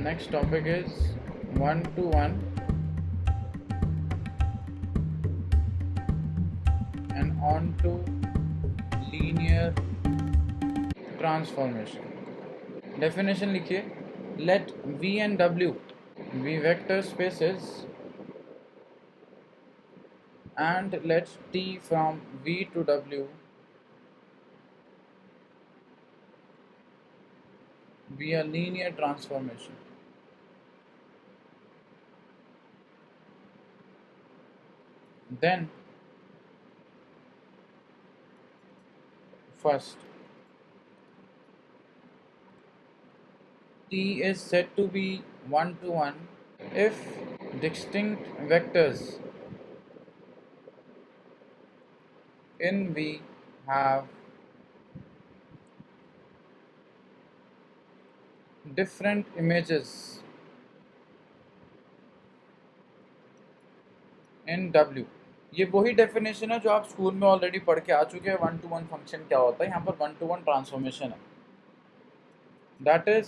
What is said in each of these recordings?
Next topic is one-to-one and onto linear transformation. Definition लिखिए. Let V and W be vector spaces and let T from V to W be a linear transformation. Then first, T is said to be one-to-one if distinct vectors in V have different images in W. ये वही definition है जो आप school में already पढ़ के आ चुके हैं. वन टू वन फंक्शन क्या होता है. यहाँ पर वन टू वन ट्रांसफॉर्मेशन है. That is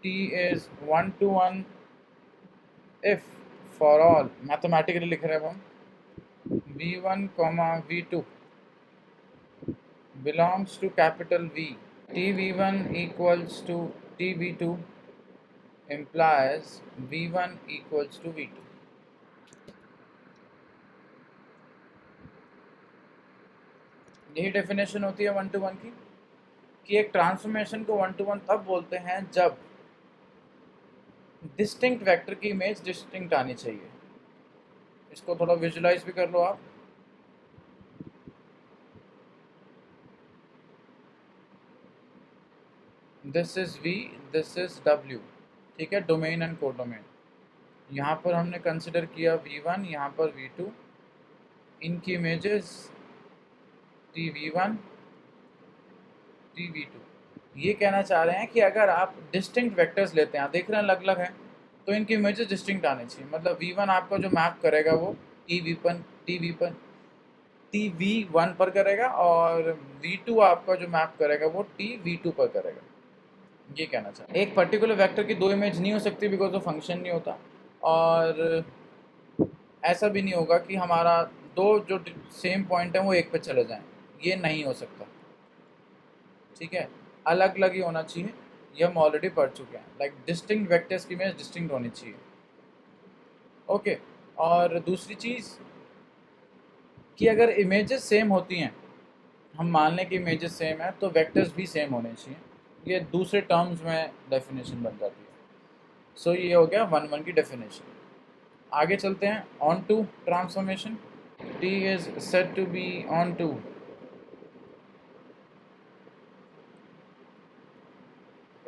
T is one to one if for all, mathematically लिख रहे हैं हम, V1, V2 belongs to capital V. TV1 equals to TV2 implies V1 equals to V2. यही डेफिनेशन होती है one two one की, कि एक ट्रांसफॉर्मेशन को वन टू वन तब बोलते हैं जब डिस्टिंक्ट वेक्टर की इमेज डिस्टिंक्ट आनी चाहिए. इसको थोड़ा विजुलाइज भी कर लो आप. This is V, this is W. ठीक है, डोमेन एंड कोडोमेन. यहाँ पर हमने कंसिडर किया V1, यहाँ पर V2. इनकी इमेजेस TV1, TV2. ये कहना चाह रहे हैं कि अगर आप डिस्टिंक्ट वेक्टर्स लेते हैं, देख रहे हैं अलग अलग हैं, तो इनकी इमेजेस डिस्टिंक्ट आने चाहिए. मतलब V1 आपका जो मैप करेगा वो TV1 पर करेगा, और V2 आपका जो मैप करेगा वो TV2 पर करेगा. ये कहना चाह रहे हैं. एक पर्टिकुलर वेक्टर की दो इमेज नहीं हो सकती बिकॉज वो फंक्शन नहीं होता, और ऐसा भी नहीं होगा कि हमारा दो जो सेम पॉइंट है वो एक पे चले जाएं. ये नहीं हो सकता. ठीक है, अलग अलग ही होना चाहिए. ये हम ऑलरेडी पढ़ चुके हैं. लाइक डिस्टिंक्ट वेक्टर्स की इमेज डिस्टिंक्ट होनी चाहिए. ओके. और दूसरी चीज़ कि अगर इमेजेस सेम होती हैं, हम मान लें कि इमेजेस सेम है, तो वेक्टर्स भी सेम होने चाहिए. ये दूसरे टर्म्स में डेफिनेशन बन जाती है. सो ये हो गया वन वन की डेफिनेशन. आगे चलते हैं. Onto transformation. T is said to be onto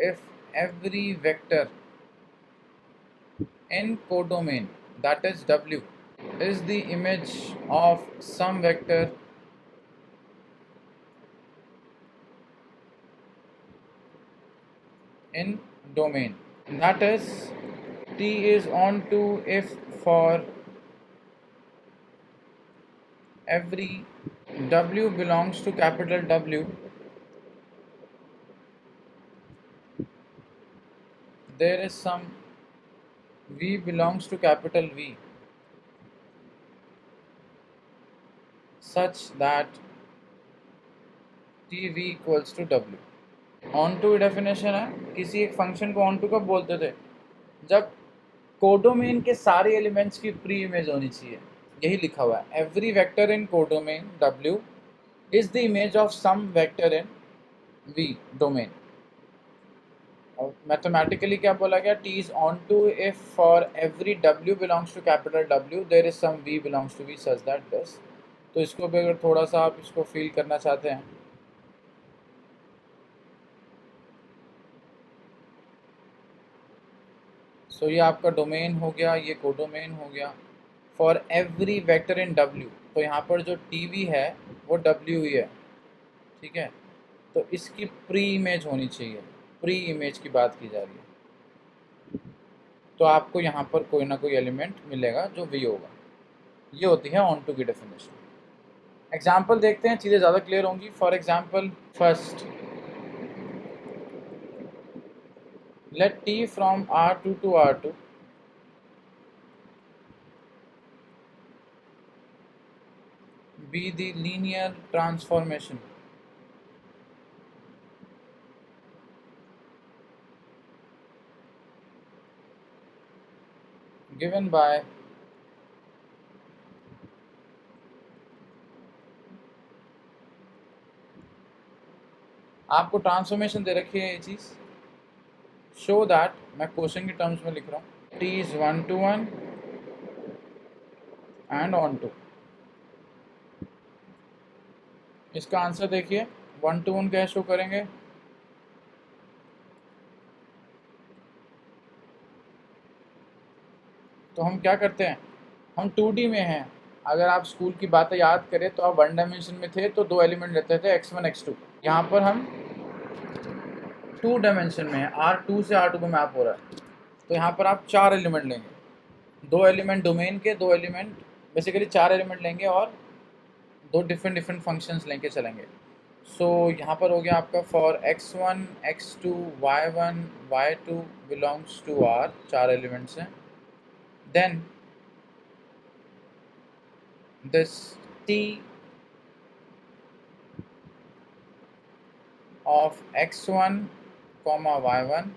if every vector in codomain, that is W, is the image of some vector in domain. That is, T is onto if for every W belongs to capital W, there is some V belongs to capital V such that TV equals to W. Onto definition है. किसी एक function को on to कब बोलते थे? जब codomain के सारे एलिमेंट्स की प्री इमेज होनी चाहिए. यही लिखा हुआ है. Every vector in codomain W is the image of some vector in V domain. और मैथमेटिकली क्या बोला गया? T is onto if for every W belongs to capital W there is some V belongs to V such that this. तो इसको भी अगर थोड़ा सा आप इसको फील करना चाहते हैं, सो ये आपका डोमेन हो गया, ये कोडोमेन हो गया. For every vector in W, तो यहाँ पर जो TV है वो W ही है. ठीक है, तो इसकी प्री इमेज होनी चाहिए. प्री इमेज की बात की जा रही है, तो आपको यहाँ पर कोई ना कोई एलिमेंट मिलेगा जो V होगा. ये होती है ऑन टू की डेफिनेशन. एग्जाम्पल देखते हैं, चीज़ें ज़्यादा क्लियर होंगी. For example, first Let T from R2 to R2 be the linear transformation given by आपको ट्रांसफॉर्मेशन दे रखी है ये चीज़, शो दैट, मैं क्वेश्चन के टर्म्स में लिख रहा हूँ, T is 1 to 1 and on to। इसका आंसर देखिए, 1 to 1 कैसे शो करेंगे, तो हम क्या करते हैं, हम 2D में हैं। अगर आप स्कूल की बातें याद करें तो आप 1 डायमेंशन में थे तो 2 एलिमेंट रहते थे x1 x2। यहाँ पर हम 2 डायमेंशन में है, R2 से R2 में मैप हो रहा है, तो यहाँ पर आप 4 एलिमेंट लेंगे, 2 एलिमेंट डोमेन के, 2 एलिमेंट, बेसिकली 4 एलिमेंट लेंगे और 2 डिफरेंट डिफरेंट फंक्शंस लेके चलेंगे। सो यहाँ पर हो गया आपका for x1 x2 y1 y2 belongs to R, 4 elements हैं। Then this T of x1 comma y1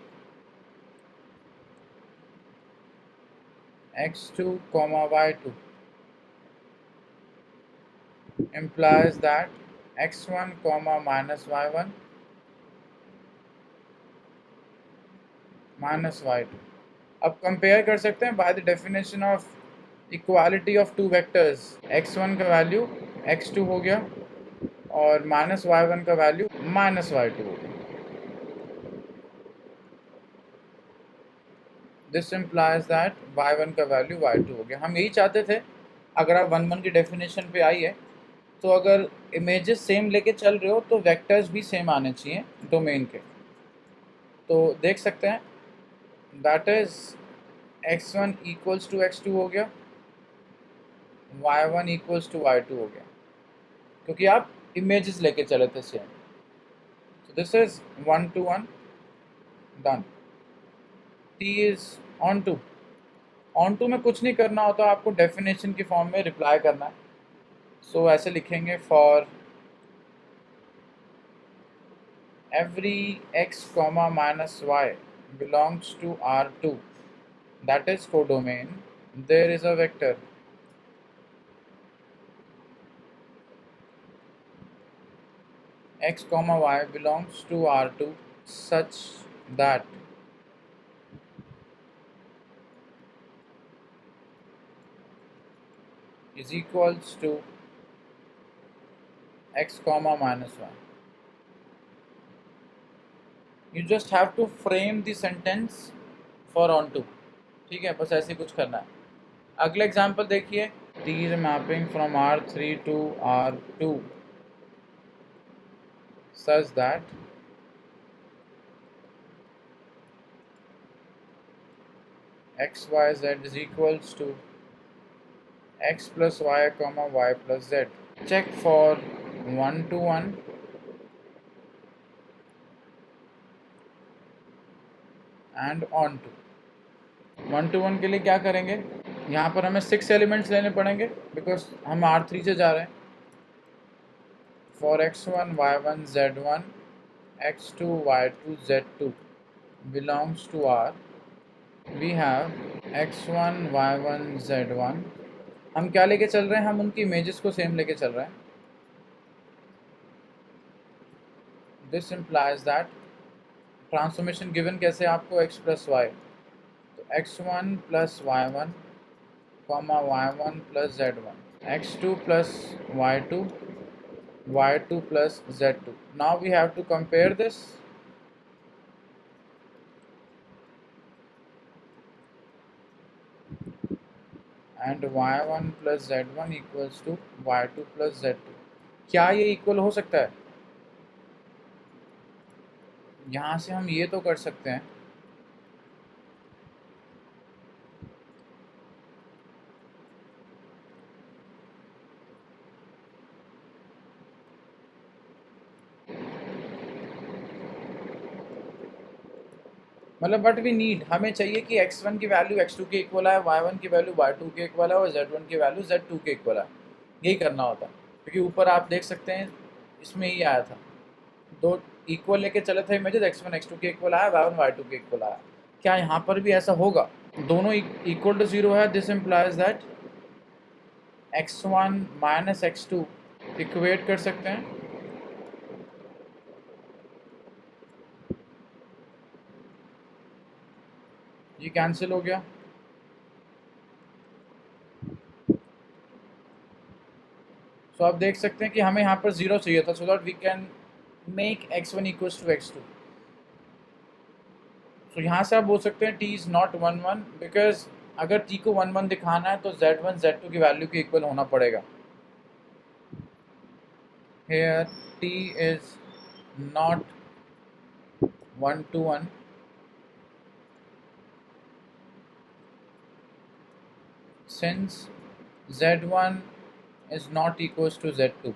x2 comma y2 implies that x1 comma minus y1 minus y2। अब कंपेयर कर सकते हैं by the definition of equality of two vectors, x1 का value x2 हो गया और minus y1 का value minus y2 हो गया। दिस इम्प्लाइज दैट y1 का वैल्यू y2 हो गया। हम यही चाहते थे, अगर आप 1 1 की डेफिनेशन पे आई है तो अगर इमेजेस सेम लेके चल रहे हो तो वेक्टर्स भी सेम आने चाहिए डोमेन के। तो देख सकते हैं that is x1 equals to x2 हो गया, y1 इक्वल्स टू y2 हो गया, क्योंकि आप इमेजेस लेके चले थे सेम। तो this is 1 to 1 done. T is onto, onto में कुछ नहीं करना होता, आपको डेफिनेशन की फॉर्म में रिप्लाई करना है। सो ऐसे लिखेंगे for every x comma minus y belongs to R2, that is codomain, there is a vector x comma y belongs to R2 such that is equals to x comma minus y। You just have to frame the sentence for onto, ठीक है, बस ऐसे कुछ करना है। अगला example देखिए, T is mapping from R3 to R2 such that x y z is equals to x plus y comma y plus z। Check for 1 to 1 and on to। 1 to 1 के लिए क्या करेंगे, यहाँ पर हमें 6 एलिमेंट्स लेने पड़ेंगे बिकॉज हम R3 से जा रहे हैं। For x1 y1 z1 x2 y2 z2 belongs to R, we have x1 y1 z1। हम क्या लेके चल रहे हैं, हम उनकी इमेजेस को सेम लेके चल रहे हैं। This implies that transformation given कैसे आपको x प्लस वाई, तो x1 plus y1 comma y1 plus z1 x2 plus y2 y2 plus z2। Now we have to compare this, and y1 plus z1 equals to y2 plus z2। क्या ये equal हो सकता है, यहाँ से हम ये तो कर सकते हैं, मतलब बट वी नीड, हमें चाहिए कि x1 की वैल्यू x2 के इक्वल है, y1 की वैल्यू y2 के इक्वल है और z1 की वैल्यू z2 के इक्वल है। यही करना होता है, क्योंकि ऊपर आप देख सकते हैं इसमें ही आया था, दो इक्वल लेके चले थे इमेजेस, x1 x2 के इक्वल आया, y1 y2 के इक्वल आया। क्या यहाँ पर भी ऐसा होगा? दोनों इक्वल टू 0 है, this implies that x1 minus x2 equate कर सकते हैं। ये कैंसिल हो गया। सो आप देख सकते हैं कि हमें यहाँ पर 0 चाहिए था, so that we can make x1 equals to x2। So यहाँ से आप बोल सकते हैं t इज़ नॉट 1 1, बिकॉज अगर t को 1 1 दिखाना है तो z1 z2 की वैल्यू के इक्वल होना पड़ेगा। Here t is not 1 to 1, since z1 is not equals to z2।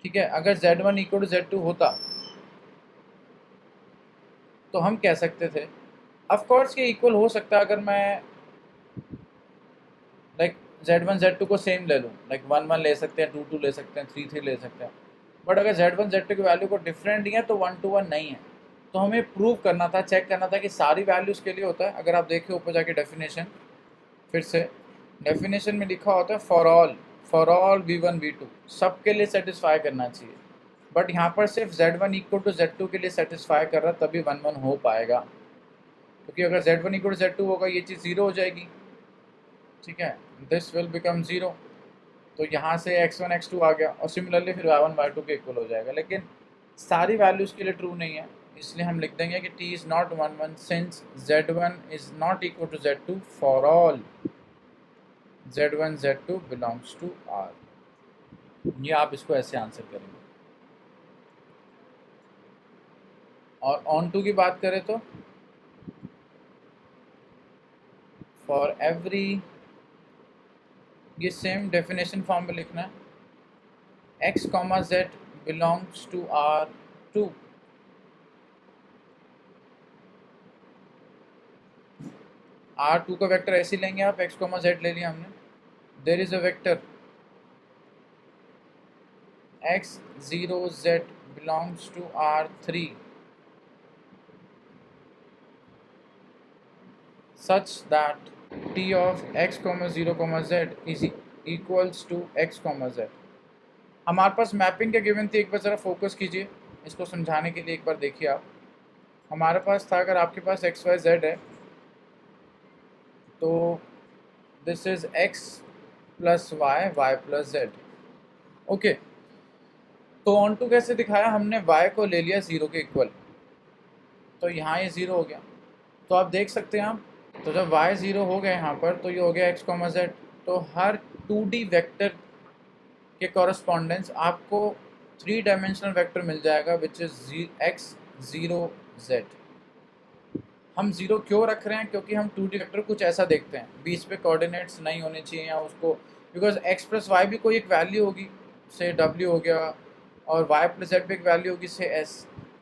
ठीक है, अगर z1 इक्वल टू z2 होता तो हम कह सकते थे, ऑफ कोर्स ये इक्वल हो सकता है अगर मैं लाइक z1 z2 को सेम ले लूँ, लाइक 1 1 ले सकते हैं, 2 2 ले सकते हैं, 3 3 ले सकते हैं। बट अगर z1 z2 की वैल्यू को डिफरेंट नहीं है तो 1 to 1 नहीं है। तो हमें प्रूव करना था, चेक करना था कि सारी वैल्यूज़ के लिए होता है। अगर आप देखें ऊपर जाके डेफिनेशन, फिर से डेफिनेशन में लिखा होता है फॉर ऑल v1 v2, सबके लिए सेटिस्फाई करना चाहिए। बट यहाँ पर सिर्फ z1 इक्वल टू z2 के लिए सेटिस्फाई कर रहा, तभी 1 1 हो पाएगा, क्योंकि अगर z1 इक्वल टू z2 होगा ये चीज़ 0 हो जाएगी। ठीक है, दिस विल बिकम 0, तो यहाँ से x1 x2 आ गया, और सिमिलरली फिर y1 y2 के इक्वल हो जाएगा। लेकिन सारी वैल्यूज़ के लिए ट्रू नहीं है, इसलिए हम लिख देंगे कि t is not 1 1 since z1 is not equal to z2 for all z1 z2 belongs to R। ये आप इसको ऐसे आंसर करेंगे। और ऑन टू की बात करें तो फॉर एवरी, ये सेम डेफिनेशन फॉर्म में लिखना है, x, z belongs to R2। R2 का वेक्टर ऐसे लेंगे आप, x, z ले लिया हमने, there is a vector x0 z belongs to R3 such that t of x, 0, z is equals to x, z। हमारे पास मैपिंग का गिवन थी, एक बार ज़रा फोकस कीजिए, इसको समझाने के लिए एक बार देखिए आप। हमारे पास था, अगर आपके पास x y z है तो this is x plus Y, Y plus Z. Okay, तो ऑन टू कैसे दिखाया हमने, y को ले लिया 0 के इक्वल, तो यहाँ ये 0 हो गया। तो आप देख सकते हैं आप, तो जब y 0 हो गया यहाँ पर, तो ये हो गया x, z। तो हर 2D वेक्टर के कॉरस्पॉन्डेंस आपको 3 डायमेंशनल वेक्टर मिल जाएगा, विच इज़ x 0 z। हम 0 क्यों रख रहे हैं? क्योंकि हम 2D वेक्टर कुछ ऐसा देखते हैं, बीच पे कोऑर्डिनेट्स नहीं होने चाहिए, या उसको बिकॉज x प्लस वाई भी कोई एक वैल्यू होगी, से w हो गया, और y प्लस जेड भी एक वैल्यू होगी, से s।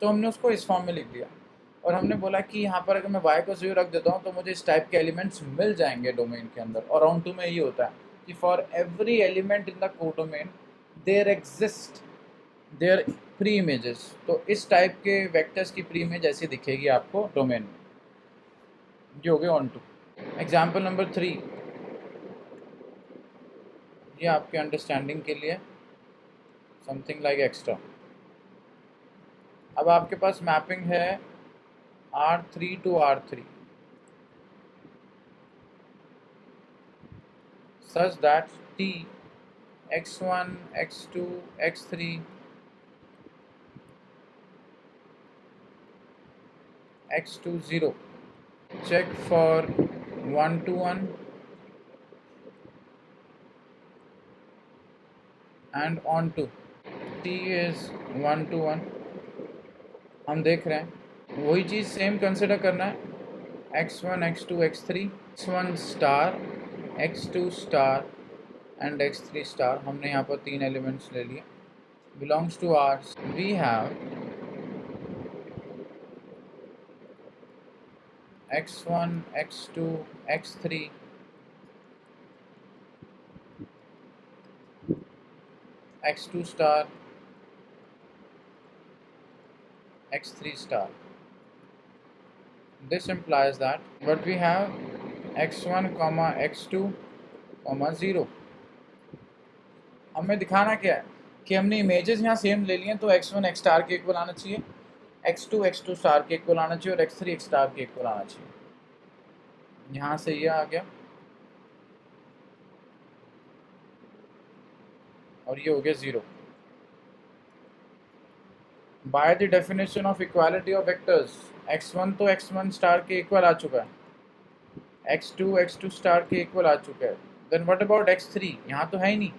तो हमने उसको इस फॉर्म में लिख दिया, और हमने बोला कि यहाँ पर अगर मैं y को 0 रख देता हूँ तो मुझे इस टाइप के एलिमेंट्स मिल जाएंगे डोमेन के अंदर। और राउंड 2 में ये होता है कि for every element in the codomain there exist there pre image. तो इस टाइप के वेक्टर्स की प्री इमेज ऐसी दिखेगी आपको डोमेन में। ये हो गया ऑन टू। एग्जाम्पल नंबर 3, ये आपके अंडरस्टैंडिंग के लिए समथिंग लाइक एक्स्ट्रा। अब आपके पास मैपिंग है R3 to R3 such that t x1 x2 x3 x2 0 check for 1 to 1 and on to t is 1 to 1। हम देख रहे हैं वही चीज़ सेम कंसिडर करना है, x1 x2 x3, x1 star x2 star and x3 star. हमने यहाँ पर 3 एलिमेंट्स ले लिए, belongs to R। We have, x1 x2 x3 x2 star x3 star. This implies that what we have x1 comma x2 comma 0. हमें दिखाना क्या है कि हमने इमेजेस यहाँ सेम ले लिए तो x1 x स्टार के इक्वल आना चाहिए, x2 स्टार के इक्वल आना चाहिए और x3 x स्टार के इक्वल आना चाहिए। यहाँ से ये आ गया और ये हो गया 0। By the definition of equality of vectors x1 तो x1 स्टार के इक्वल आ चुका है, x2 स्टार के इक्वल आ चुका है। Then what about x3? यहाँ तो है ही नहीं।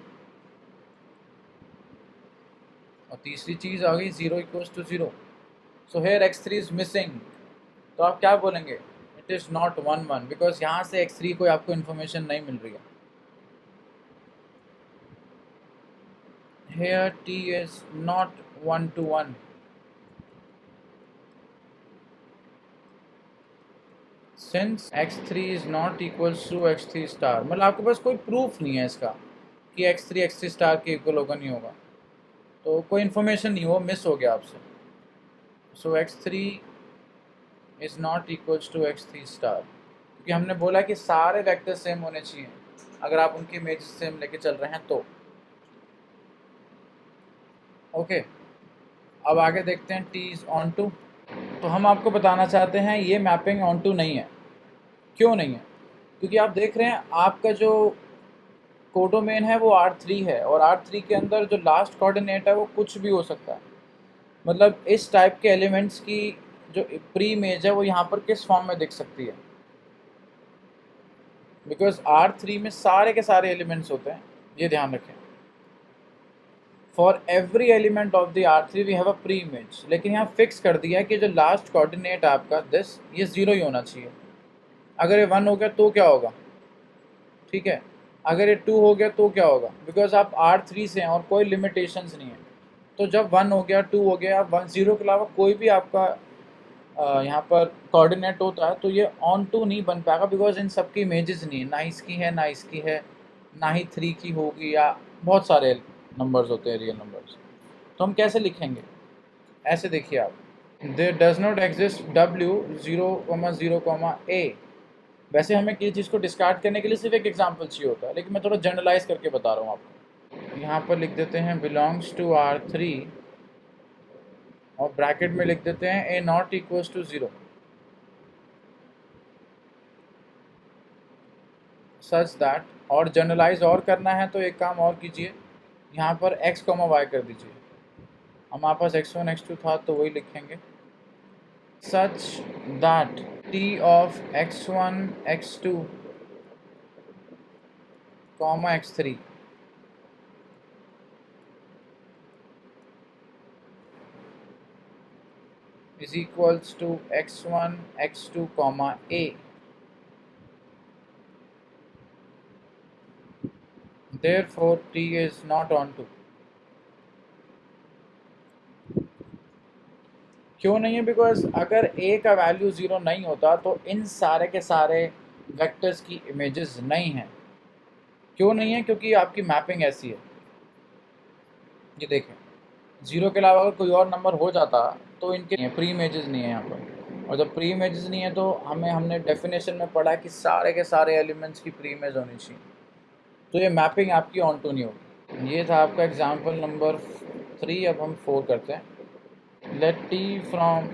और तीसरी चीज़ आ गई 0 equals to 0। So here x3 is missing. तो आप क्या बोलेंगे? इट इज़ नॉट 1 1 बिकॉज यहाँ से x3 कोई आपको इन्फॉर्मेशन नहीं मिल रही है। Here t is not 1 to 1। Since x3 is not equals to x3 star, मतलब आपके पास कोई प्रूफ नहीं है इसका कि x3 स्टार के इक्वल होगा नहीं होगा, तो कोई इन्फॉर्मेशन नहीं, वो मिस हो गया आपसे। So x3 is not equals to x3 star, क्योंकि हमने बोला कि सारे वेक्टर सेम होने चाहिए अगर आप उनकी इमेज सेम लेके चल रहे हैं तो। ओके, अब आगे देखते हैं t इज ऑन टू। तो हम आपको बताना चाहते हैं ये मैपिंग ऑन टू नहीं है। क्यों नहीं है? क्योंकि आप देख रहे हैं आपका जो कोडोमेन है वो R3 है और R3 के अंदर जो लास्ट कोऑर्डिनेट है वो कुछ भी हो सकता है। मतलब इस टाइप के एलिमेंट्स की जो प्री इमेज है वो यहाँ पर किस फॉर्म में दिख सकती है, बिकॉज R3 में सारे के सारे एलिमेंट्स होते हैं, ये ध्यान रखें। For every element of the R3 we have a pre image, लेकिन यहाँ फिक्स कर दिया है कि जो लास्ट कोऑर्डिनेट है आपका दिस, ये 0 ही होना चाहिए। अगर ये 1 हो गया तो क्या होगा? ठीक है, अगर ये 2 हो गया तो क्या होगा? बिकॉज आप R3 से हैं और कोई लिमिटेशंस नहीं है। तो जब 1 हो गया 2 हो गया, 0 के अलावा कोई भी आपका यहाँ पर कोऑर्डिनेट होता है तो ये ऑन टू नहीं बन पाएगा, बिकॉज इन सब की इमेजेस नहीं है, ना इसकी है ना इसकी है, ना ही 3 की होगी, या बहुत सारे नंबर्स होते हैं रियल नंबर्स। तो हम कैसे लिखेंगे? ऐसे देखिए आप, there does not exist W0,0,A। वैसे हमें किसी चीज़ को डिस्कार्ड करने के लिए सिर्फ एक एग्जाम्पल चाहिए होता है, लेकिन मैं थोड़ा जनरलाइज करके बता रहा हूँ आपको। यहाँ पर लिख देते हैं बिलोंग्स टू R3 और ब्रैकेट में लिख देते हैं A not equals to 0, such that. और जनरलाइज और करना है तो एक काम और कीजिए, यहाँ पर x, y कर दीजिए। हमारे पास x1 x2 था तो वही लिखेंगे, such that t of x1 x2 x3 is equals to x1 x2 A। Therefore t is not on to। क्यों नहीं है? बिकॉज अगर a का वैल्यू 0 नहीं होता तो इन सारे के सारे वेक्टर्स की इमेजेस नहीं हैं। क्यों नहीं है? क्योंकि आपकी मैपिंग ऐसी है। ये देखें, 0 के अलावा अगर कोई और नंबर हो जाता तो इनके प्री इमेजेस नहीं है यहाँ पर, और जब प्री इमेजेस नहीं है तो हमने डेफिनेशन में पढ़ा कि सारे के सारे एलिमेंट्स की प्री इमेज होनी चाहिए, तो ये मैपिंग आपकी ऑन टू नहीं होगी। ये था आपका एग्जाम्पल नंबर 3। अब हम 4 करते हैं। let t from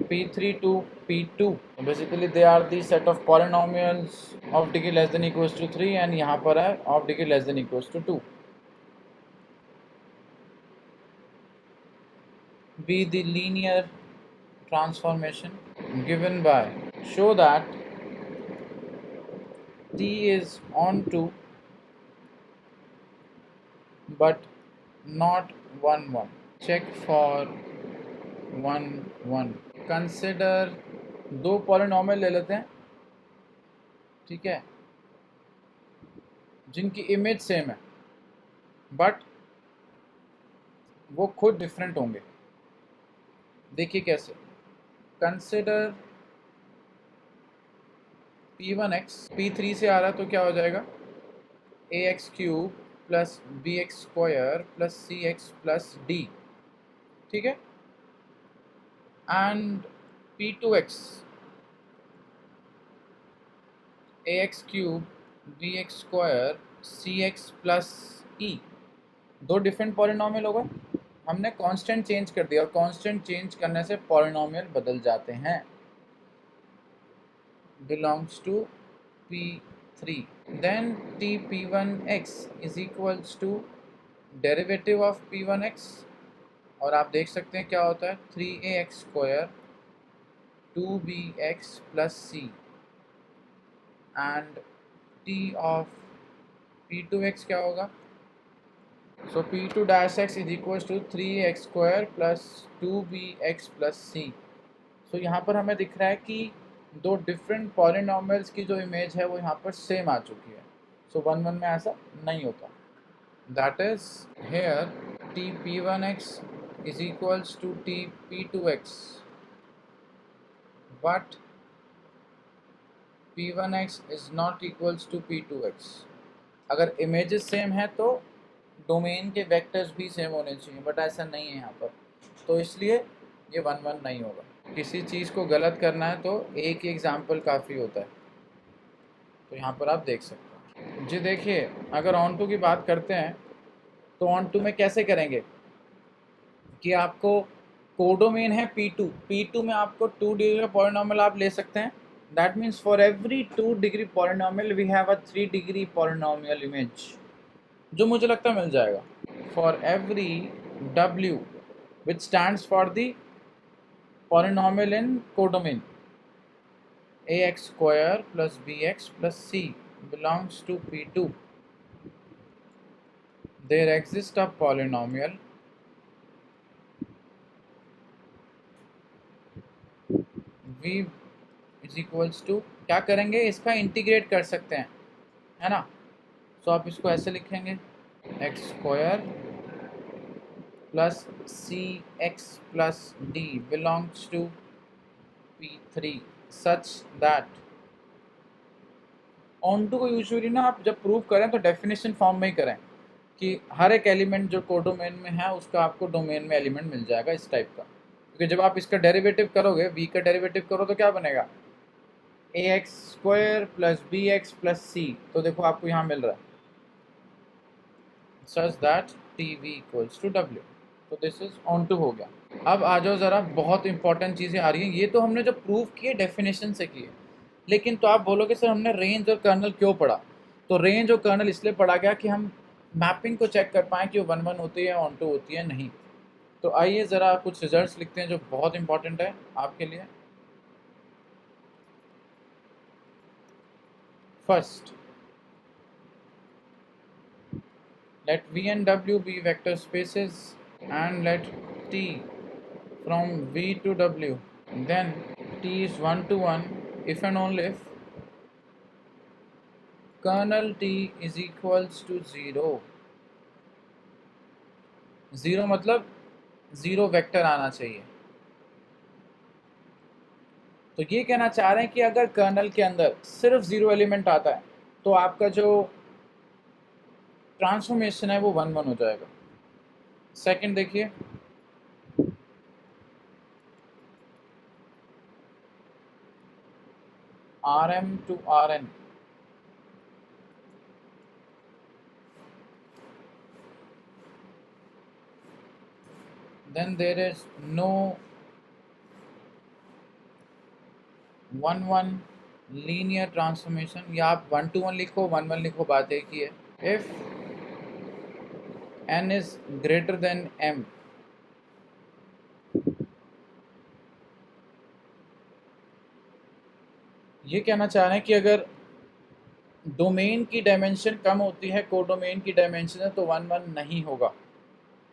P3 to P2, basically they are the set of polynomials of degree less than equals to 3 and यहाँ पर है of degree less than equals to 2, be the linear transformation given by, show that t is on to but not 1 1, check for 1 1। Consider 2 polynomial ले लेते हैं, ठीक है, जिनकी image same है बट वो खुद डिफरेंट होंगे। देखिए कैसे। कंसिडर P1x P3 से आ रहा है तो क्या हो जाएगा, ax cube plus b x square plus सी एक्स प्लस डी, ठीक है। And P2x ax cube b x square c x plus e, दो डिफरेंट पॉलिनॉमियल होगा। हमने कांस्टेंट चेंज कर दिया और कांस्टेंट चेंज करने से पॉलिनॉमियल बदल जाते हैं। belongs to P3, then P1x is equals to derivative of P1x, और आप देख सकते हैं क्या होता है 3ax square 2bx plus c, and t of P2x क्या होगा, so P2 dash x is equals to 3ax square plus 2bx plus c. So यहाँ पर हमें दिख रहा है कि दो डिफरेंट पॉलिनॉमियल्स की जो इमेज है वो यहाँ पर सेम आ चुकी है। सो 1 1 में ऐसा नहीं होता। That is here t p1x is equals to t p2x, but p1x is not equals to p2x। अगर इमेजेस सेम है तो डोमेन के वेक्टर्स भी सेम होने चाहिए, बट ऐसा नहीं है यहाँ पर, तो इसलिए ये 1 1 नहीं होगा। किसी चीज़ को गलत करना है तो एक ही एग्जाम्पल काफ़ी होता है, तो यहाँ पर आप देख सकते हैं जी। देखिए, अगर ऑन टू की बात करते हैं तो ऑन टू में कैसे करेंगे कि आपको कोडोमेन है P2 में आपको 2 डिग्री का पॉलिनॉमियल आप ले सकते हैं। That means for every 2 degree polynomial we have a 3 degree polynomial image, जो मुझे लगता है मिल जाएगा। For every W which stands for the polynomial in codomain ax square plus bx plus c belongs to P2, there exists a polynomial v is equals to, क्या करेंगे इसका integrate कर सकते हैं, है ना। सो आप इसको ऐसे लिखेंगे x square plus C x plus D belongs to P3 such that, onto को यूजुअली ना आप जब प्रूव करें तो डेफिनेशन फॉर्म में ही करें कि हर एक एलिमेंट जो कोडोमेन में है उसका आपको डोमेन में एलिमेंट मिल जाएगा इस टाइप का। क्योंकि जब आप इसका डेरिवेटिव करोगे, v का डेरिवेटिव करो तो क्या बनेगा ax square plus bx plus c, तो देखो आपको यहाँ मिल रहा है such that tv equals to w, तो दिस इज ऑन टू हो गया। अब आ जाओ ज़रा, बहुत इंपॉर्टेंट चीज़ें आ रही हैं। ये तो हमने जो प्रूव किए डेफिनेशन से किए, लेकिन तो आप बोलोगे सर हमने रेंज और कर्नल क्यों पढ़ा, तो रेंज और कर्नल इसलिए पढ़ा गया कि हम मैपिंग को चेक कर पाएँ कि वो 1 1 होती है, ऑन टू होती है नहीं। तो आइए ज़रा कुछ रिजल्ट्स लिखते हैं जो बहुत इंपॉर्टेंट है आपके लिए। First, let V and W be vector spaces and let T from V to W, then T is 1 to 1 if and only if kernel T is equals to 0। 0 मतलब 0 वेक्टर आना चाहिए। तो ये कहना चाह रहे हैं कि अगर कर्नल के अंदर सिर्फ 0 एलिमेंट आता है तो आपका जो ट्रांसफॉर्मेशन है वो 1 1 हो जाएगा। सेकंड देखिए, Rm to Rn, then there is no 1 1 linear transformation, या आप 1 to 1 लिखो 1 1 लिखो, बात एक ही है। If n is greater than m, ये कहना चाह रहे हैं कि अगर डोमेन की डायमेंशन कम होती है कोडोमेन की डायमेंशन है तो 1 1 नहीं होगा।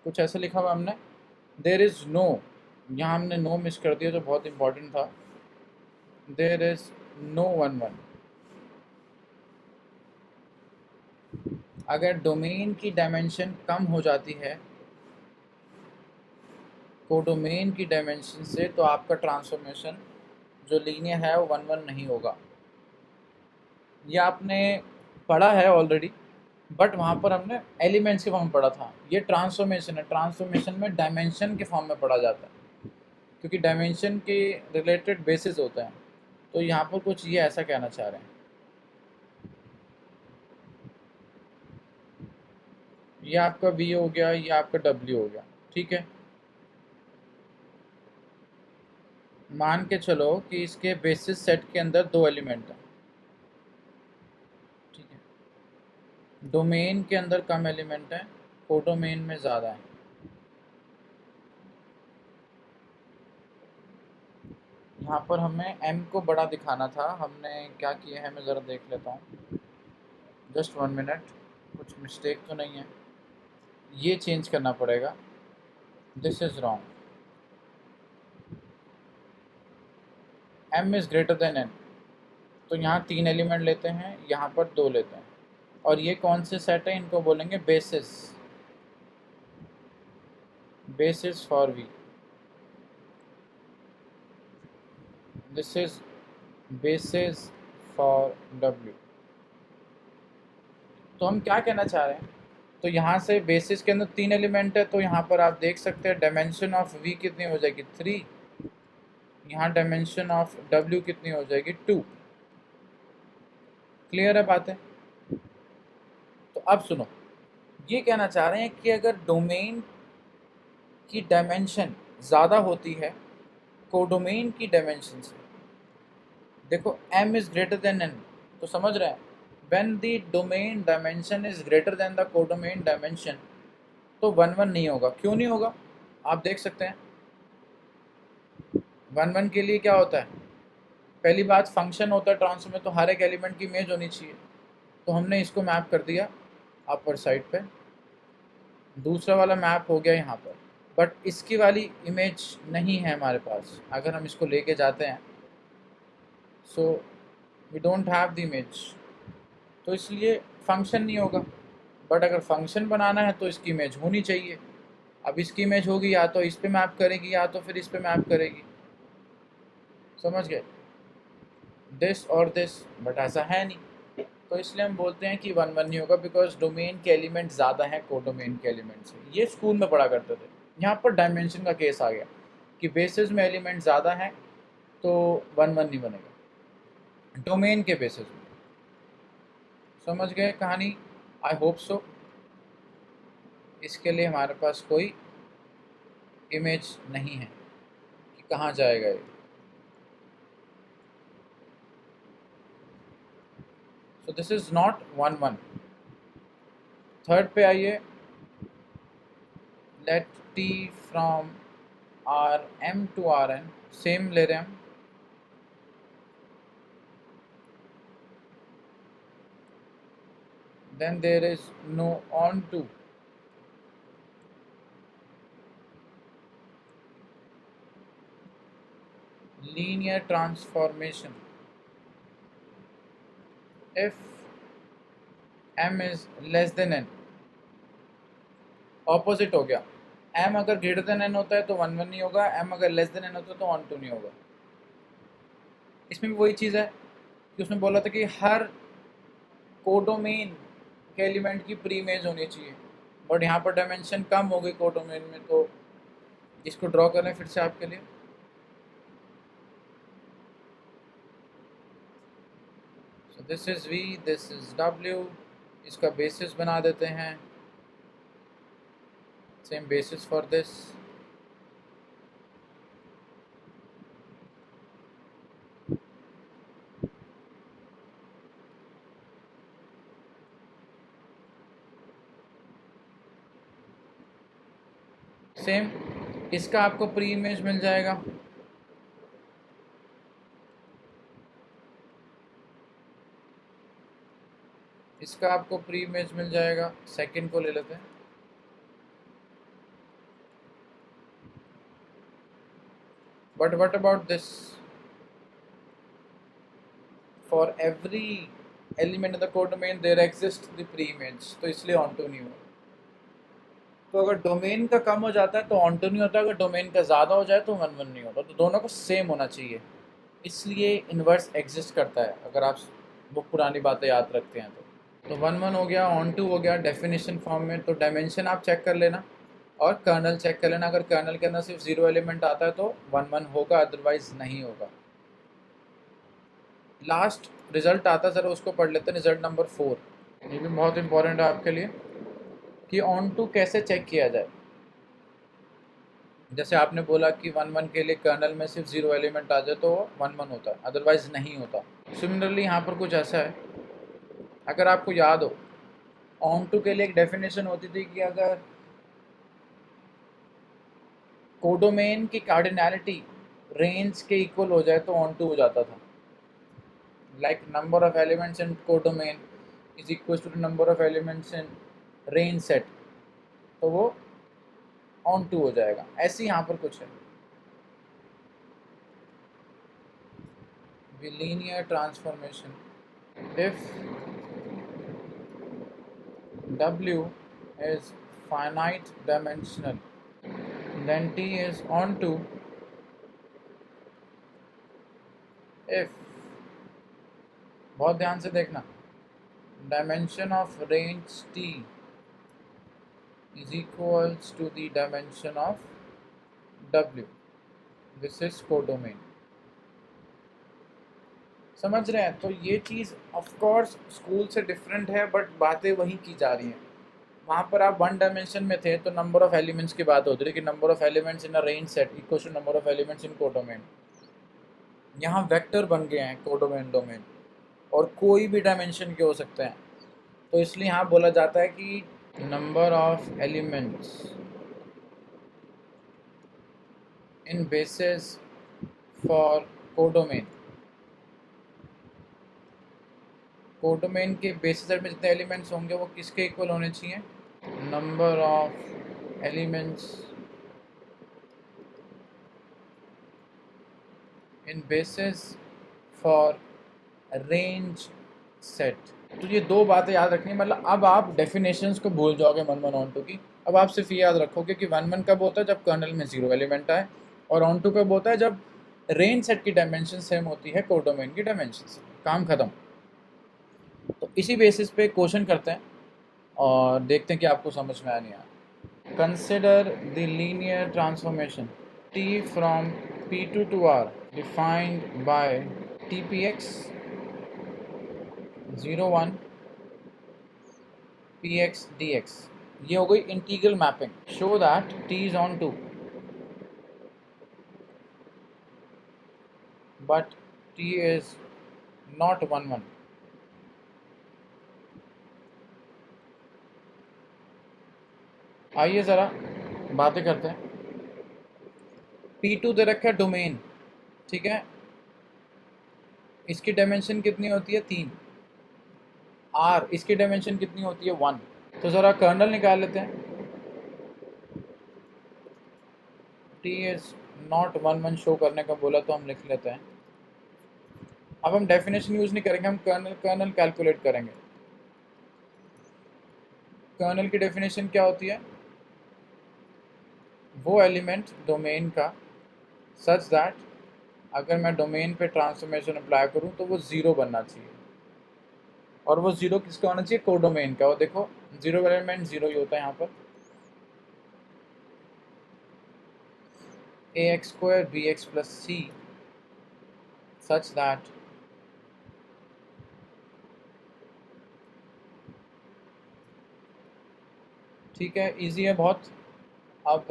कुछ ऐसा लिखा हुआ हमने, देयर इज नो, यहाँ हमने नो मिस कर दिया जो बहुत इंपॉर्टेंट था, देयर इज नो 1 1। अगर डोमेन की डायमेंशन कम हो जाती है कोडोमेन की डायमेंशन से तो आपका ट्रांसफॉर्मेशन जो लीनियर है वो 1 1 नहीं होगा। ये आपने पढ़ा है ऑलरेडी, बट वहाँ पर हमने एलिमेंट्स के फॉर्म में पढ़ा था। ये ट्रांसफॉर्मेशन है, ट्रांसफॉर्मेशन में डायमेंशन के फॉर्म में पढ़ा जाता है, क्योंकि डायमेंशन के रिलेटेड बेसिस होता है। तो यहाँ पर कुछ ये ऐसा कहना चाह रहे हैं, ये आपका V हो गया, ये आपका W हो गया, ठीक है। मान के चलो कि इसके बेसिस सेट के अंदर 2 एलिमेंट हैं, ठीक है। डोमेन के अंदर कम एलिमेंट है, कोडोमेन में ज़्यादा है। यहाँ पर हमें m को बड़ा दिखाना था, हमने क्या किया है मैं ज़रा देख लेता हूँ, जस्ट 1 मिनट, कुछ मिस्टेक तो नहीं है, ये चेंज करना पड़ेगा, this is wrong. m is greater than n, तो यहाँ 3 एलिमेंट लेते हैं, यहाँ पर 2 लेते हैं, और ये कौन से सेट है, इनको बोलेंगे basis, basis for V, this is basis for W। तो हम क्या कहना चाह रहे हैं, तो यहाँ से बेसिस के अंदर 3 एलिमेंट है, तो यहाँ पर आप देख सकते हैं डायमेंशन ऑफ V कितनी हो जाएगी 3, यहाँ डायमेंशन ऑफ W कितनी हो जाएगी 2। क्लियर है बातें? तो अब सुनो, ये कहना चाह रहे हैं कि अगर डोमेन की डायमेंशन ज़्यादा होती है कोडोमेन की डायमेंशन से, देखो m is greater than n, तो समझ रहे हैं when the domain dimension is greater than the codomain dimension, तो 1 1 नहीं होगा। क्यों नहीं होगा, आप देख सकते हैं 1 1 के लिए क्या होता है, पहली बात फंक्शन होता है ट्रांसफॉर्म में, तो हर एक एलिमेंट की इमेज होनी चाहिए, तो हमने इसको मैप कर दिया अपर साइड पे, दूसरा वाला मैप हो गया यहाँ पर, बट इसकी वाली इमेज नहीं है हमारे पास। अगर हम इसको लेके जाते हैं so we don't have the image, तो इसलिए फंक्शन नहीं होगा। बट अगर फंक्शन बनाना है तो इसकी इमेज होनी चाहिए। अब इसकी इमेज होगी या तो इस पे मैप करेगी या तो फिर इस पे मैप करेगी, समझ गए, दिस और दिस, बट ऐसा है नहीं, तो इसलिए हम बोलते हैं कि 1 1 नहीं होगा, बिकॉज डोमेन के एलिमेंट ज़्यादा हैं कोडोमेन के एलिमेंट से। ये स्कूल में पढ़ा करते थे। यहाँ पर डायमेंशन का केस आ गया कि बेसिस में एलिमेंट ज़्यादा हैं तो 1 1 नहीं बनेगा, डोमेन के बेसिस में। समझ गए कहानी? I hope so. इसके लिए हमारे पास कोई इमेज नहीं है कि कहाँ जाएगा ये। So this is not 1 1। Third पे आइए, let t from Rm to Rn, same ले रहे हैं हम, then there is no on to, linear transformation if m is less than n। Opposite हो गया, m अगर ग्रेटर देन n होता है तो 1 1 नहीं होगा, m अगर लेस देन n होता है तो ऑन टू नहीं होगा। इसमें भी वही चीज़ है कि उसने बोला था कि हर कोडोमेन के एलिमेंट की प्री इमेज होनी चाहिए, बट यहाँ पर डायमेंशन कम हो गई कोडोमेन में, तो इसको ड्रॉ करें फिर से आपके लिए। सो this is V, this is W, इसका बेसिस बना देते हैं, same basis for this, same इसका आपको प्री इमेज मिल जाएगा, इसका आपको प्री इमेज मिल जाएगा। सेकंड को ले लेते हैं, but what about this, for every element in the codomain there exist the pre image, तो इसलिए ऑन टू नहीं होगा। तो अगर डोमेन का कम हो जाता है तो ऑन टू नहीं होता, अगर डोमेन का ज़्यादा हो जाए तो 1 1 नहीं होता, तो दोनों को सेम होना चाहिए, इसलिए इन्वर्स एग्जिस्ट करता है। अगर आप वो पुरानी बातें याद रखते हैं तो 1 1 हो गया, ऑन टू हो गया डेफिनेशन फॉर्म में। तो डायमेंशन आप चेक कर लेना और कर्नल चेक कर लेना। अगर कर्नल के अंदर सिर्फ 0 एलिमेंट आता है तो 1 1 होगा, अदरवाइज नहीं होगा। लास्ट रिजल्ट आता है, सर उसको पढ़ लेते हैं, रिजल्ट नंबर 4। ये भी बहुत इंपॉर्टेंट है आपके लिए कि ऑन टू कैसे चेक किया जाए। जैसे आपने बोला कि 1 1 के लिए कर्नल में सिर्फ 0 एलिमेंट आ जाए तो 1 1 होता है, अदरवाइज नहीं होता। सिमिलरली यहाँ पर कुछ ऐसा है, अगर आपको याद हो ऑन टू के लिए एक डेफिनेशन होती थी कि अगर कोडोमेन की कार्डिनैलिटी रेंज के इक्वल हो जाए तो ऑन टू हो जाता था। Like number of elements in codomain is equal to the number of elements in range set, तो वो ऑन टू हो जाएगा। ऐसे यहाँ पर कुछ है। linear transformation, if W is finite dimensional then T is onto if, बहुत ध्यान से देखना, dimension of range T is equals to the dimension of W. This is codomain. समझ रहे हैं? तो ये चीज़ ऑफ कोर्स स्कूल से डिफरेंट है, बट बातें वही की जा रही हैं। वहाँ पर आप 1 डायमेंशन में थे तो नंबर ऑफ एलिमेंट्स की बात होती है कि number of elements in a range set equal to number of elements in codomain. यहाँ वेक्टर बन गए हैं कोडोमेन डोमेन, और कोई भी डायमेंशन के हो सकते हैं। तो इसलिए यहाँ बोला जाता है कि number of elements in basis for codomain, codomain के बेसिस सेट में जितने एलिमेंट्स होंगे वो किसके इक्वल होने चाहिए? Number of elements in basis for range set. तो ये दो बातें याद रखनी, मतलब अब आप डेफिनेशंस को भूल जाओगे 1 1 ऑन टू की। अब आप सिर्फ ये याद रखोगे कि 1 1 कब होता है? जब कर्नल में 0 एलिमेंट आए, और ऑन टू कब होता है? जब रेंज सेट की डायमेंशन सेम होती है कोडोमेन की डायमेंशन से। काम खत्म। तो इसी बेसिस पे क्वेश्चन करते हैं और देखते हैं कि आपको समझ में आया नहीं आया। Consider the linear transformation T from P2 to R defined by TPX 01 PX dx। ये हो गई integral mapping. Show that T is on 2 but T is not 1 1। आइए ज़रा बातें करते हैं। P2 दे रखा है डोमेन, ठीक है, इसकी डायमेंशन कितनी होती है? 3। R इसकी डायमेंशन कितनी होती है? 1। तो ज़रा कर्नल निकाल लेते हैं। T is not 1 1 शो करने का बोला तो हम लिख लेते हैं। अब हम डेफिनेशन यूज़ नहीं करेंगे, हम कर्नल कैलकुलेट करेंगे। कर्नल की डेफिनेशन क्या होती है? वो एलिमेंट डोमेन का सच दैट अगर मैं डोमेन पे ट्रांसफॉर्मेशन अप्लाई करूं तो वो 0 बनना चाहिए, और वो 0 किसका होना चाहिए? कोडोमेन का। और देखो 0 एलिमेंट 0 ही होता है यहाँ पर। ax² bx plus c such that ठीक है, इजी है बहुत। अब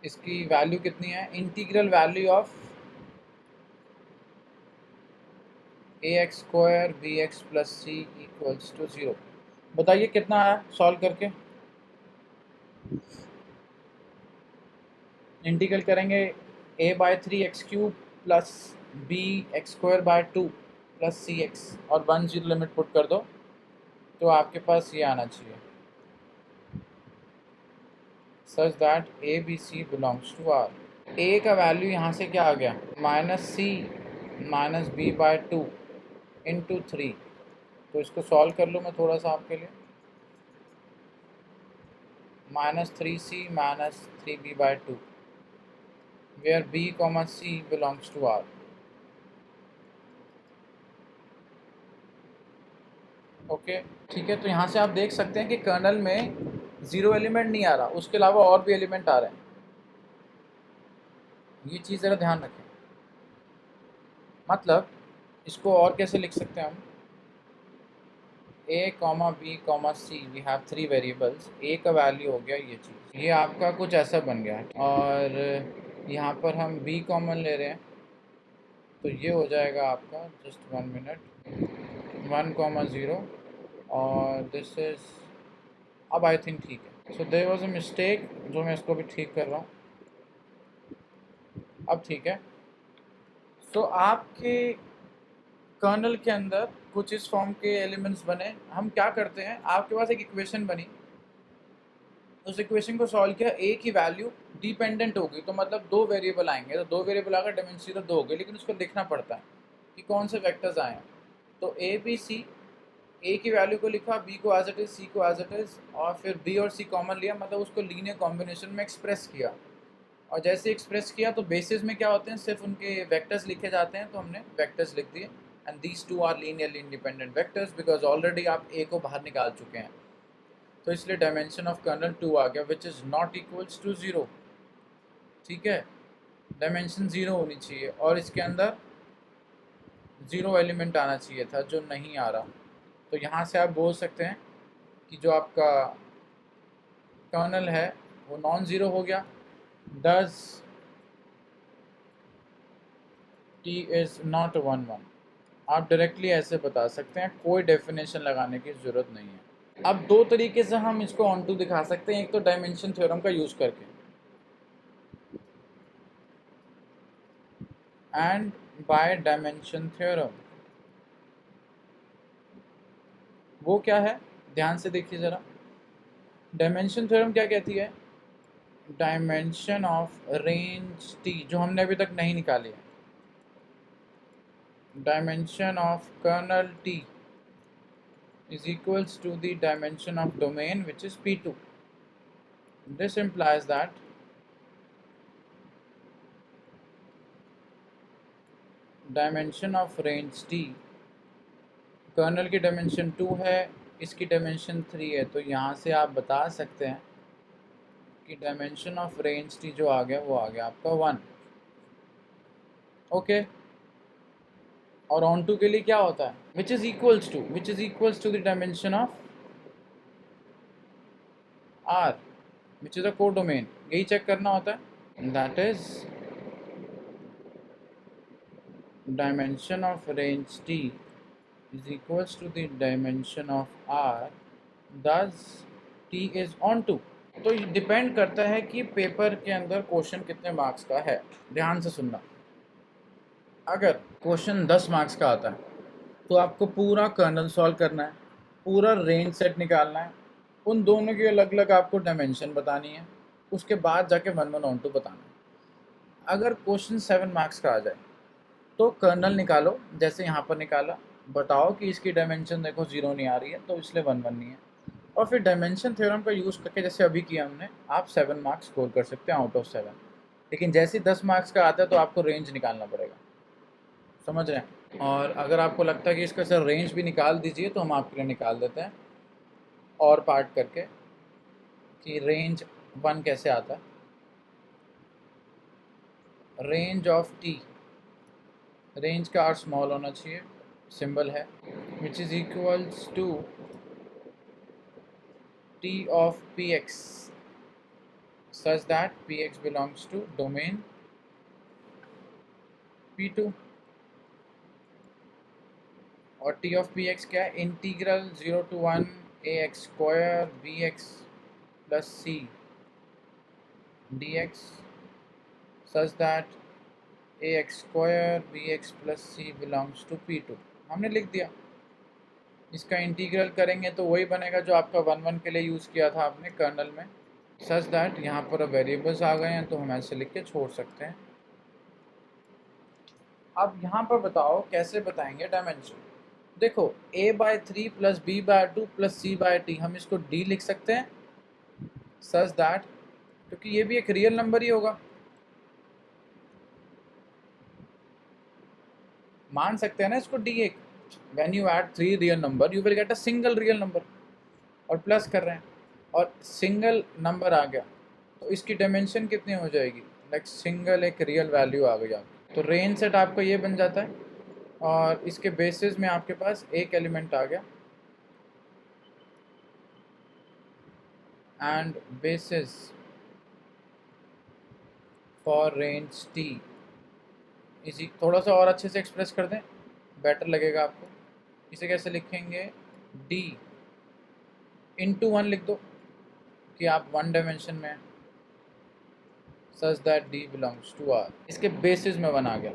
इसकी वैल्यू कितनी है? Integral value of ax² bx plus c equals to 0। बताइए कितना आया सॉल्व करके? इंटीग्रल करेंगे a/3x³ plus bx² 2 plus cx और 1 0 लिमिट पुट कर दो तो आपके पास ये आना चाहिए, such that a b c belongs to R. A का वैल्यू यहाँ से क्या आ गया? -c -b/2 into 3। तो इसको सॉल्व कर लो मैं थोड़ा सा आपके लिए। -3c -3b/2 where B, C belongs to R. Okay ठीक है, तो यहाँ से आप देख सकते हैं कि कर्नल में 0 एलिमेंट नहीं आ रहा, उसके अलावा और भी एलिमेंट आ रहे हैं। ये चीज़ ज़रा ध्यान रखें। मतलब इसको और कैसे लिख सकते हैं हम, A, B, C, we have 3 variables. A का वैल्यू हो गया ये चीज़, ये आपका कुछ ऐसा बन गया है, और यहाँ पर हम B कॉमन ले रहे हैं, तो ये हो जाएगा आपका, जस्ट 1 मिनट, 1, 0, और दिस इज, अब आई थिंक ठीक है। So there was a mistake, जो मैं इसको भी ठीक कर रहा हूँ, अब ठीक है। सो आपके कर्नल के अंदर कुछ इस फॉर्म के एलिमेंट्स बने। हम क्या करते हैं, आपके पास एक इक्वेशन बनी, उस इक्वेशन को सॉल्व किया, ए की वैल्यू डिपेंडेंट होगी, तो मतलब 2 वेरिएबल आएंगे, तो 2 वेरिएबल आकर डायमेंशन तो 2 हो गए, लेकिन उसको लिखना पड़ता है कि कौन से वेक्टर्स आए हैं। तो ए बी सी, ए की वैल्यू को लिखा, बी को एज इट इज, सी को एज इट इज, और फिर बी और सी कॉमन लिया, मतलब उसको लीनियर कॉम्बिनेशन में एक्सप्रेस किया। और जैसे एक्सप्रेस किया तो बेसिस में क्या होते हैं, सिर्फ उनके वेक्टर्स लिखे जाते हैं, तो हमने वेक्टर्स लिख दिए, and these two are linearly independent vectors, because already आप ए को बाहर निकाल चुके हैं, तो इसलिए डायमेंशन ऑफ कर्नल 2 आ गया, which is not equals to 0। ठीक है, डायमेंशन 0 होनी चाहिए, और इसके अंदर 0 एलिमेंट आना चाहिए था, जो नहीं आ रहा। तो यहाँ से आप बोल सकते हैं कि जो आपका कर्नल है वो नॉन ज़ीरो हो गया। डज टी इज़ नॉट 1, 1, आप डायरेक्टली ऐसे बता सकते हैं, कोई डेफिनेशन लगाने की ज़रूरत नहीं है। अब 2 तरीके से हम इसको ऑन टू दिखा सकते हैं, एक तो डायमेंशन थ्योरम का यूज़ करके, एंड बाय डायमेंशन थ्योरम। वो क्या है, ध्यान से देखिए ज़रा। डायमेंशन थ्योरम क्या कहती है, डायमेंशन ऑफ रेंज टी, जो हमने अभी तक नहीं निकाली है, dimension of kernel T is equals to the dimension of domain, which is P2. This implies that dimension of range T, kernel की डायमेंशन 2 है, इसकी डायमेंशन 3 है, तो यहाँ से आप बता सकते हैं कि डायमेंशन ऑफ रेंज T जो आ गया वो आ गया आपका 1। ओके, और ऑन टू के लिए क्या होता है, which is equals to the dimension of R, which is a codomain, यही चेक करना होता है। That is dimension of range T is equals to the dimension of R, thus T is on to। तो ये depend करता है कि paper के अंदर क्वेश्चन कितने मार्क्स का है। ध्यान से सुनना, अगर क्वेश्चन 10 मार्क्स का आता है तो आपको पूरा कर्नल सॉल्व करना है, पूरा रेंज सेट निकालना है, उन दोनों की अलग अलग आपको डायमेंशन बतानी है, उसके बाद जाके 1, 1 ऑन टू बताना है। अगर क्वेश्चन 7 मार्क्स का आ जाए तो कर्नल निकालो, जैसे यहाँ पर निकाला, बताओ कि इसकी डायमेंशन देखो 0 नहीं आ रही है, तो इसलिए 1, 1 नहीं है, और फिर डायमेंशन थ्योरम का यूज़ करके, जैसे अभी किया हमने, आप 7 मार्क्स स्कोर कर सकते हैं आउट ऑफ 7। लेकिन जैसे ही 10 मार्क्स का आता है तो आपको रेंज निकालना पड़ेगा, समझ रहे हैं। और अगर आपको लगता है कि इसका सर रेंज भी निकाल दीजिए, तो हम आपके लिए निकाल देते हैं और पार्ट करके कि रेंज 1 कैसे आता है। रेंज ऑफ टी, रेंज का आर स्मॉल होना चाहिए, सिंबल है, which is equals to T of Px such that Px belongs to domain P2, और T of Px क्या है, integral 0 to 1 ax square bx plus c dx such that ax square bx plus c belongs to P2। हमने लिख दिया, इसका integral करेंगे तो वही बनेगा जो आपका 1, 1 के लिए यूज़ किया था आपने कर्नल में, सच दैट यहाँ पर वेरिएबल्स आ गए हैं, तो हम ऐसे लिख के छोड़ सकते हैं। अब यहाँ पर बताओ कैसे बताएंगे डायमेंशन। देखो a/3 plus b/2 plus c/t, हम इसको d लिख सकते हैं, सच दैट, क्योंकि ये भी एक रियल नंबर ही होगा, मान सकते हैं ना इसको डी एक। When you add 3 real number you will get a single real number, और प्लस कर रहे हैं और सिंगल नंबर आ गया तो इसकी डायमेंशन कितनी हो जाएगी, लाइक सिंगल एक रियल वैल्यू आ गई आपकी। तो रेंज सेट आपका ये बन जाता है और इसके बेसिस में आपके पास एक एलिमेंट आ गया, and bases for range T इसी, थोड़ा सा और अच्छे से एक्सप्रेस कर दें बेटर लगेगा आपको। इसे कैसे लिखेंगे, डी इंटू 1 लिख दो कि आप 1 डायमेंशन में such that D belongs to R, इसके बेसिस में 1 आ गया।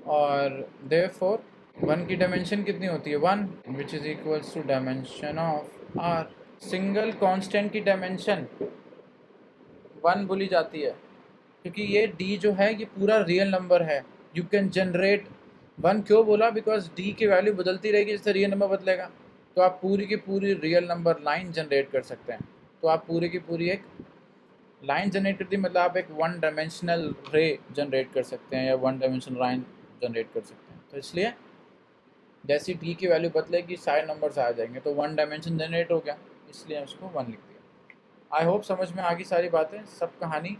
और देयरफॉर 1 की डायमेंशन कितनी होती है 1, which is equals to dimension of R. Single constant की डायमेंशन 1 बोली जाती है क्योंकि ये डी जो है ये पूरा रियल नंबर है। यू कैन जनरेट 1 क्यों बोला, बिकॉज डी की वैल्यू बदलती रहेगी जैसे रियल नंबर बदलेगा, तो आप पूरी की पूरी रियल नंबर लाइन जनरेट कर सकते हैं। तो आप पूरी की पूरी एक लाइन जनरेट करती मतलब आप एक 1 डायमेंशनल रे जनरेट कर सकते हैं या 1 डायमेंशनल लाइन जनरेट कर सकते हैं। तो इसलिए जैसी डी की वैल्यू बदलेगी सारे नंबर्स आ जाएंगे, तो 1 डायमेंशन जनरेट हो गया, इसलिए उसको 1 लिख दिया। आई होप समझ में आ गई सारी बातें, सब कहानी